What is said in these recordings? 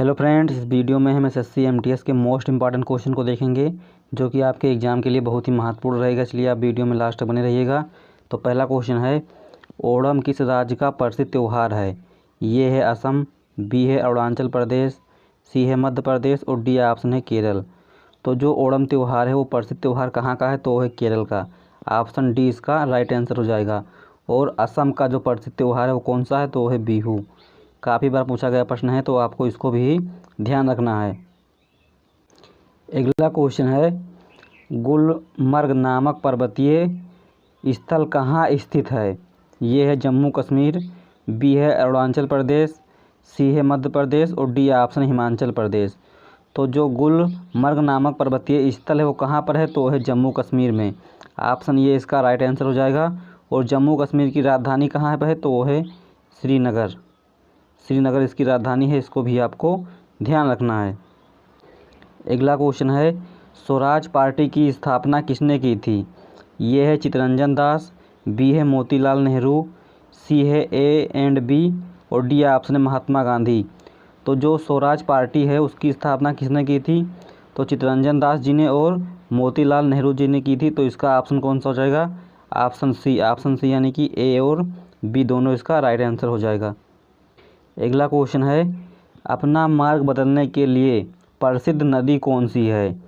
Hello friends, इस video में हम एसएससी एमटीएस के मोस्ट इंपॉर्टेंट क्वेश्चन को देखेंगे जो कि आपके एग्ज़ाम के लिए बहुत ही महत्वपूर्ण रहेगा, इसलिए आप वीडियो में लास्ट तक बने रहिएगा। तो पहला क्वेश्चन है, ओणम किस राज्य का प्रसिद्ध त्यौहार है? ये है असम, बी है अरुणाचल प्रदेश, सी है मध्य प्रदेश और डी ऑप्शन है केरल। तो जो ओणम त्यौहार है वो प्रसिद्ध त्यौहार कहाँ का है? तो वो है केरल का। ऑप्शन डी इसका राइट आंसर हो जाएगा। और असम का जो प्रसिद्ध त्यौहार है वो कौन सा है? तो वो है बिहू। काफ़ी बार पूछा गया प्रश्न है, तो आपको इसको भी ध्यान रखना है। अगला क्वेश्चन है, गुलमर्ग नामक पर्वतीय स्थल कहाँ स्थित है? ये है जम्मू कश्मीर, बी है अरुणाचल प्रदेश, सी है मध्य प्रदेश और डी ऑप्शन हिमाचल प्रदेश। तो जो गुलमर्ग नामक पर्वतीय स्थल है वो कहाँ पर है? तो है जम्मू कश्मीर में। ऑप्शन ये इसका राइट आंसर हो जाएगा। और जम्मू कश्मीर की राजधानी कहाँ पर है? तो वो है श्रीनगर। श्रीनगर इसकी राजधानी है, इसको भी आपको ध्यान रखना है। अगला क्वेश्चन है, स्वराज पार्टी की स्थापना किसने की थी? ये है चित्तरंजन दास, बी है मोतीलाल नेहरू, सी है ए एंड बी और डी ऑप्शन है महात्मा गांधी। तो जो स्वराज पार्टी है उसकी स्थापना किसने की थी? तो चित्तरंजन दास जी ने और मोतीलाल नेहरू जी ने की थी। तो इसका ऑप्शन कौन सा हो जाएगा? ऑप्शन सी यानी कि ए और बी दोनों इसका राइट आंसर हो जाएगा। अगला क्वेश्चन है, अपना मार्ग बदलने के लिए प्रसिद्ध नदी कौन सी है?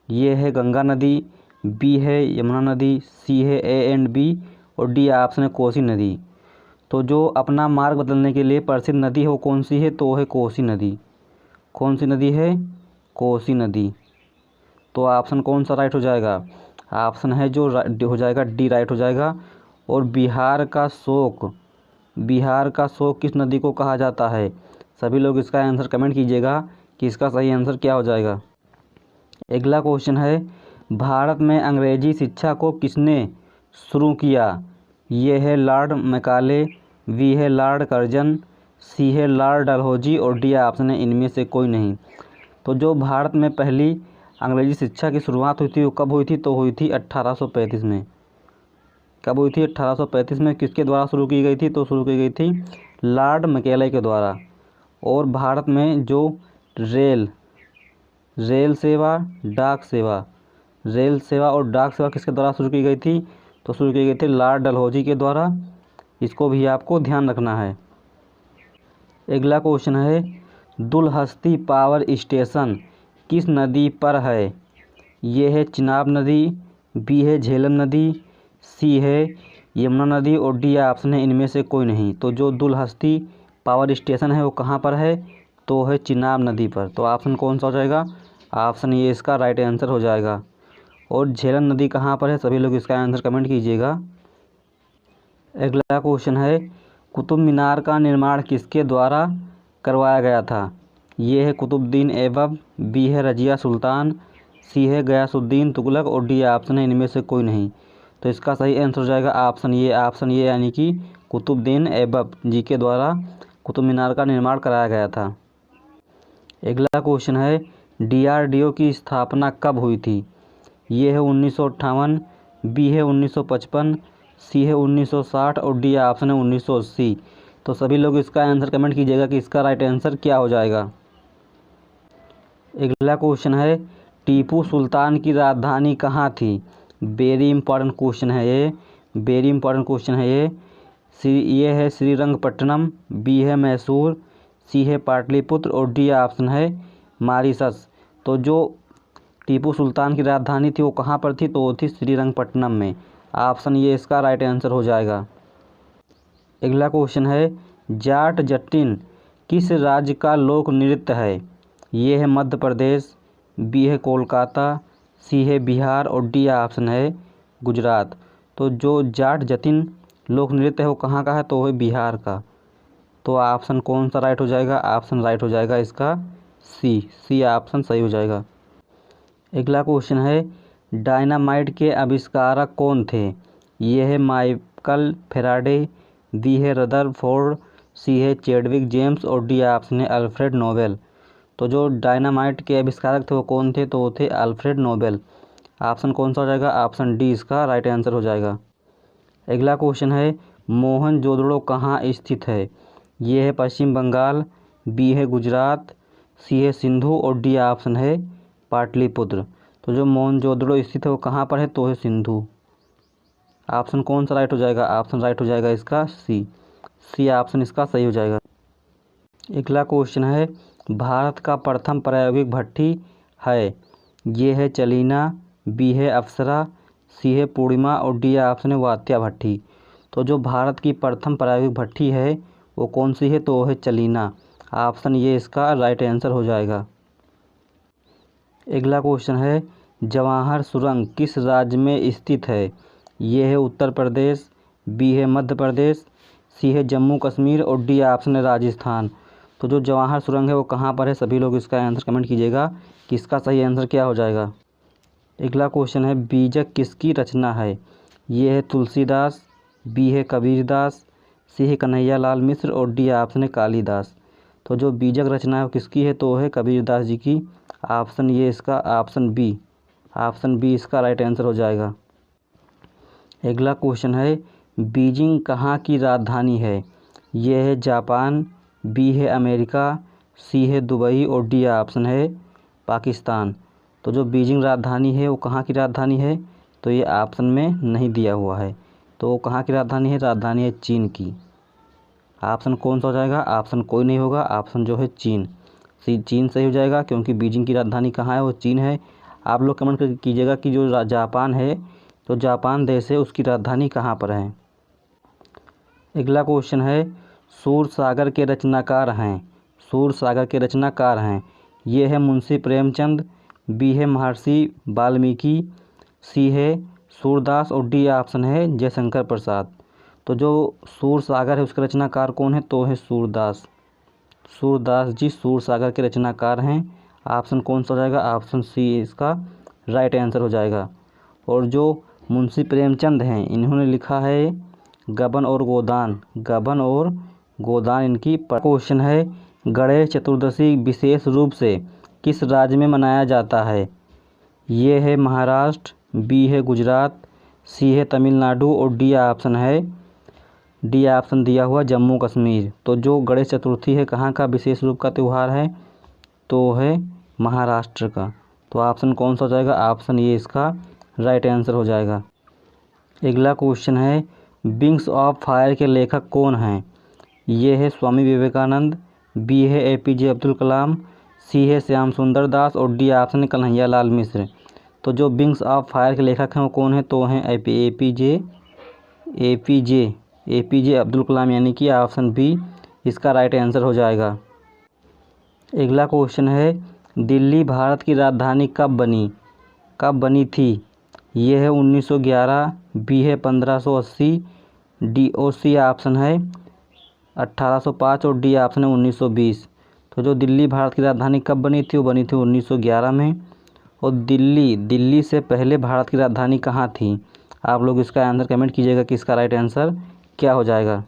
ये है गंगा नदी, बी है यमुना नदी, सी है ए एंड बी और डी ऑप्शन है कोसी नदी। तो जो अपना मार्ग बदलने के लिए प्रसिद्ध नदी है वो कौन सी है? तो है कोसी नदी। कौन सी नदी है? कोसी नदी। तो ऑप्शन कौन सा राइट हो जाएगा? ऑप्शन है जो हो जाएगा डी राइट हो जाएगा। और बिहार का शोक किस नदी को कहा जाता है? सभी लोग इसका आंसर कमेंट कीजिएगा कि इसका सही आंसर क्या हो जाएगा। अगला क्वेश्चन है, भारत में अंग्रेजी शिक्षा को किसने शुरू किया? ये है लॉर्ड मैकाले, बी है लॉर्ड कर्जन, सी है लॉर्ड डलहौजी और डी ऑप्शन है इनमें से कोई नहीं। तो जो भारत में पहली अंग्रेजी शिक्षा की शुरुआत हुई थी वो कब हुई थी? तो हुई थी 1835 में। कब हुई थी? 1835 में। किसके द्वारा शुरू की गई थी? तो शुरू की गई थी लॉर्ड मैकाले के द्वारा। और भारत में जो रेल सेवा, डाक सेवा और डाक सेवा किसके द्वारा शुरू की गई थी? तो शुरू की गई थी लॉर्ड डलहौजी के द्वारा। इसको भी आपको ध्यान रखना है। अगला क्वेश्चन है, दुलहस्ती पावर स्टेशन किस नदी पर है? ये है चिनाब नदी, बी है झेलम नदी, सी है यमुना नदी और डी ऑप्शन है इनमें से कोई नहीं। तो जो दुलहस्ती पावर स्टेशन है वो कहाँ पर है? तो है चिनाब नदी पर। तो ऑप्शन कौन सा हो जाएगा? ऑप्शन ये इसका राइट आंसर हो जाएगा। और झेलम नदी कहाँ पर है? सभी लोग इसका आंसर कमेंट कीजिएगा। अगला क्वेश्चन है, कुतुब मीनार का निर्माण किसके द्वारा करवाया गया था? ये है कुतुबुद्दीन ऐबक, बी है रजिया सुल्तान, सी है गयासुद्दीन तुगलक और डी ऑप्शन है इनमें से कोई नहीं। तो इसका सही आंसर हो जाएगा ऑप्शन ये यानी कि कुतुबुद्दीन ऐबक जी के द्वारा कुतुब मीनार का निर्माण कराया गया था। अगला क्वेश्चन है, DRDO की स्थापना कब हुई थी? ये है 1958, बी है 1955, सी है 1960 और डी ऑप्शन है 1980। तो सभी लोग इसका आंसर कमेंट कीजिएगा कि इसका राइट आंसर क्या हो जाएगा। अगला क्वेश्चन है, टीपू सुल्तान की राजधानी कहाँ थी? वेरी इंपॉर्टेंट क्वेश्चन है ये। ये है श्रीरंगपट्टनम, बी है मैसूर, सी है पाटलिपुत्र और डी ऑप्शन है मॉरिशस। तो जो टीपू सुल्तान की राजधानी थी वो कहाँ पर थी? तो वो थी श्रीरंगपट्टनम में। ऑप्शन ये इसका राइट आंसर हो जाएगा। अगला क्वेश्चन है, जाट जटिन किस राज्य का लोक नृत्य है? ये है मध्य प्रदेश, बी है कोलकाता, सी है बिहार और डी ऑप्शन है गुजरात। तो जो जाट जतिन लोक नृत्य है वो कहाँ का है? तो है बिहार का। तो ऑप्शन कौन सा राइट हो जाएगा? ऑप्शन राइट हो जाएगा इसका सी ऑप्शन सही हो जाएगा। अगला क्वेश्चन है, डायनामाइट के आविष्कारक कौन थे? ये है माइकल फेराडे, बी है रदरफोर्ड, सी है चैडविक जेम्स और डी ऑप्शन है अल्फ्रेड नोबेल। तो जो डायनामाइट के आविष्कारक थे वो कौन थे? तो वो थे अल्फ्रेड नोबेल। ऑप्शन कौन सा हो जाएगा? ऑप्शन डी इसका राइट आंसर हो जाएगा। अगला क्वेश्चन है, मोहनजोदड़ो कहाँ स्थित है? ये है पश्चिम बंगाल, बी है गुजरात, सी है सिंधु और डी ऑप्शन है पाटलिपुत्र। तो जो मोहनजोदड़ो स्थित है वो कहाँ पर है, तो है सिंधु। ऑप्शन कौन सा राइट हो जाएगा, ऑप्शन राइट हो जाएगा इसका सी ऑप्शन इसका सही हो जाएगा। अगला क्वेश्चन है, भारत का प्रथम प्रायोगिक भट्ठी है, ये है चलीना, बी है अप्सरा, सी है पूर्णिमा और डी ऑप्शन है वात्या भट्ठी। तो जो भारत की प्रथम प्रायोगिक भट्ठी है वो कौन सी है, तो वो है चलीना। ऑप्शन ये इसका राइट आंसर हो जाएगा। अगला क्वेश्चन है, जवाहर सुरंग किस राज्य में स्थित है, ये है उत्तर प्रदेश, बी है मध्य प्रदेश, सी है जम्मू कश्मीर और डी ऑप्शन है राजस्थान। तो जो जवाहर सुरंग है वो कहाँ पर है, सभी लोग इसका आंसर कमेंट कीजिएगा कि इसका सही आंसर क्या हो जाएगा। अगला क्वेश्चन है, बीजक किसकी रचना है, ये है तुलसीदास, बी है कबीरदास, सी है कन्हैयालाल मिश्र और डी ऑप्शन है कालिदास। तो जो बीजक रचना है वो किसकी है, तो है कबीरदास जी की। ऑप्शन ये इसका ऑप्शन बी इसका राइट आंसर हो जाएगा। अगला क्वेश्चन है, बीजिंग कहाँ की राजधानी है, ये है जापान, बी है अमेरिका, सी है दुबई और डी ऑप्शन है पाकिस्तान। तो जो बीजिंग राजधानी है वो कहाँ की राजधानी है, तो ये ऑप्शन में नहीं दिया हुआ है। तो वो कहाँ की राजधानी है, राजधानी है चीन की। ऑप्शन कौन सा हो जाएगा, ऑप्शन कोई नहीं होगा, ऑप्शन जो है चीन चीन सही हो जाएगा, क्योंकि बीजिंग की राजधानी कहाँ है, वो चीन है। आप लोग कमेंट करके कीजिएगा कि जो जापान है, तो जापान देश है उसकी राजधानी कहाँ पर है। अगला क्वेश्चन है, सूरसागर के रचनाकार हैं, ये है मुंशी प्रेमचंद, बी है महर्षि वाल्मीकि, सी है सूरदास और डी ऑप्शन है जयशंकर प्रसाद। तो जो सूरसागर है उसके रचनाकार कौन है, तो है सूरदास जी सूरसागर के रचनाकार हैं। ऑप्शन कौन सा हो जाएगा, ऑप्शन सी इसका राइट आंसर हो जाएगा। और जो मुंशी प्रेमचंद हैं इन्होंने लिखा है गबन और गोदान इनकी। क्वेश्चन है, गणेश चतुर्दशी विशेष रूप से किस राज्य में मनाया जाता है, ये है महाराष्ट्र, बी है गुजरात, सी है तमिलनाडु और डी ऑप्शन दिया हुआ जम्मू कश्मीर। तो जो गणेश चतुर्थी है कहाँ का विशेष रूप का त्यौहार है, तो है महाराष्ट्र का। तो ऑप्शन कौन सा हो जाएगा, ऑप्शन ये इसका राइट आंसर हो जाएगा। अगला क्वेश्चन है, विंग्स ऑफ फायर के लेखक कौन हैं, ये है स्वामी विवेकानंद, बी है APJ अब्दुल कलाम, सी है श्याम सुंदर दास और डी ऑप्शन है कन्हैयालाल मिश्र। तो जो विंग्स ऑफ फायर के लेखक हैं वो कौन है, तो हैं APJ अब्दुल कलाम, यानी कि ऑप्शन बी इसका राइट आंसर हो जाएगा। अगला क्वेश्चन है, दिल्ली भारत की राजधानी कब बनी थी, ये है 1911, बी है 1580, डी और सी ऑप्शन है 1805 और डी ऑप्शन है 1920। तो जो दिल्ली भारत की राजधानी कब बनी थी, वो बनी थी 1911 में। और दिल्ली से पहले भारत की राजधानी कहाँ थी, आप लोग इसका आंसर कमेंट कीजिएगा कि इसका राइट आंसर क्या हो जाएगा।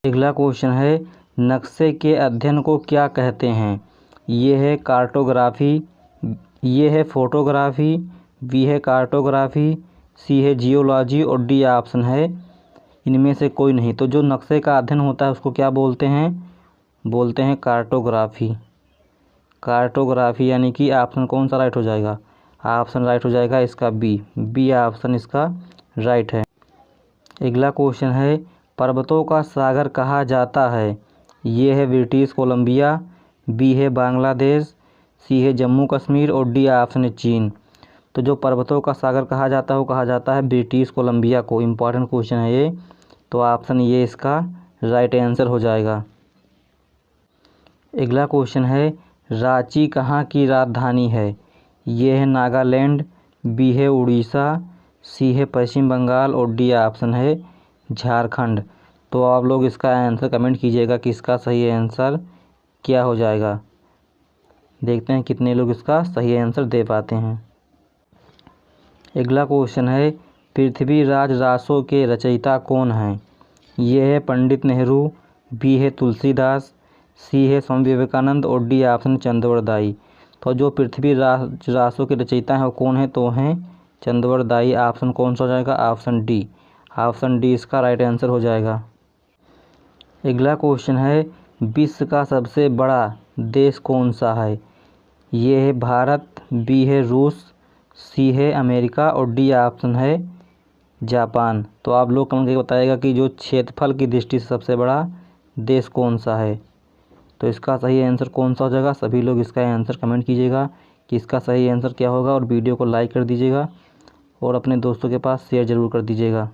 अगला क्वेश्चन है, नक्शे के अध्ययन को क्या कहते हैं, ये है कार्टोग्राफी, ये है फोटोग्राफी, बी है कार्टोग्राफी, सी है जियोलॉजी और डी ऑप्शन है इनमें से कोई नहीं। तो जो नक्शे का अध्ययन होता है उसको क्या बोलते हैं कार्टोग्राफी, यानी कि ऑप्शन कौन सा राइट हो जाएगा, ऑप्शन राइट हो जाएगा इसका बी ऑप्शन इसका राइट है। अगला क्वेश्चन है, पर्वतों का सागर कहा जाता है, ये है ब्रिटिश कोलंबिया, बी है बांग्लादेश, सी है जम्मू कश्मीर और डी ऑप्शन है चीन। तो जो पर्वतों का सागर कहा जाता है वो कहा जाता है ब्रिटिश कोलंबिया को। इम्पॉर्टेंट क्वेश्चन है ये, तो ऑप्शन ये इसका राइट आंसर हो जाएगा। अगला क्वेश्चन है, रांची कहाँ की राजधानी है, ये है नागालैंड, बी है उड़ीसा, सी है पश्चिम बंगाल और डी ऑप्शन है झारखंड। तो आप लोग इसका आंसर कमेंट कीजिएगा कि इसका सही आंसर क्या हो जाएगा। देखते हैं कितने लोग इसका सही आंसर दे पाते हैं। अगला क्वेश्चन है, पृथ्वीराज रासो के रचयिता कौन हैं, ये है पंडित नेहरू, बी है तुलसीदास, सी है स्वामी विवेकानंद और डी ऑप्शन चंद्रवरदाई। तो जो पृथ्वीराज रासो के रचयिता हैं वो कौन है, तो हैं चंद्रवरदाई। ऑप्शन कौन सा हो जाएगा, ऑप्शन डी इसका राइट आंसर हो जाएगा। अगला क्वेश्चन है, विश्व का सबसे बड़ा देश कौन सा है? ये है भारत, बी है रूस, सी है अमेरिका और डी ऑप्शन है जापान। तो आप लोग कमेंट करके बताइएगा कि जो क्षेत्रफल की दृष्टि से सबसे बड़ा देश कौन सा है। तो इसका सही आंसर कौन सा हो जाएगा? सभी लोग इसका आंसर कमेंट कीजिएगा कि इसका सही आंसर क्या होगा और वीडियो को लाइक कर दीजिएगा और अपने दोस्तों के पास शेयर ज़रूर कर दीजिएगा।